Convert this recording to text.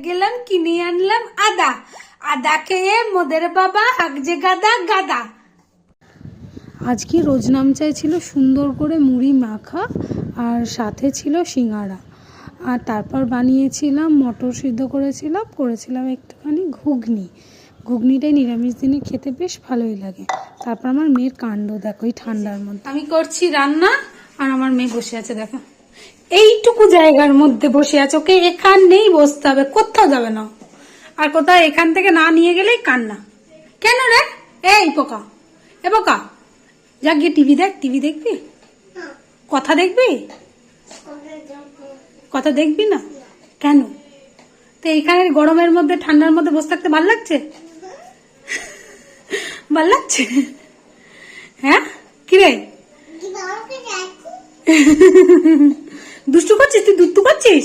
গেলাম কিনে আনলাম আদা। আদা খেয়ে মোদের বাবা আগজে গাদা গাদা। আজকে রোজনামচায় ছিল সুন্দর করে মুড়ি মাখা আর সাথে ছিল সিঙ্গাড়া, আর তারপর বানিয়েছিলাম মটর সিদ্ধ করেছিলাম একটুখানি ঘুগনি। ঘুগনিটাই নিরামিষ দিনে খেতে বেশ ভালোই লাগে। তারপর আমার মেয়ের কাণ্ড দেখো, এই ঠান্ডার মধ্যে আমি করছি রান্না আর আমার মেয়ে বসে আছে দেখো, এইটুকু জায়গার মধ্যে বসে আছে। ওকে এখানেই বসতে হবে, কোথাও যাবে না। আর কোথাও এখান থেকে না নিয়ে গেলেই কান্না। কেন রে এই পোকা, এ পোকা যা গিয়ে টিভি দেখ। টিভি দেখবি? কথা দেখবি? কথা দেখবি না কেন? তো এখানে গরমের মধ্যে ঠান্ডার মধ্যে বসে থাকতে ভাল লাগছে? ভাল লাগছে? হ্যাঁ কিরে দুষ্টু করছিস? তুই দুষ্টু করছিস?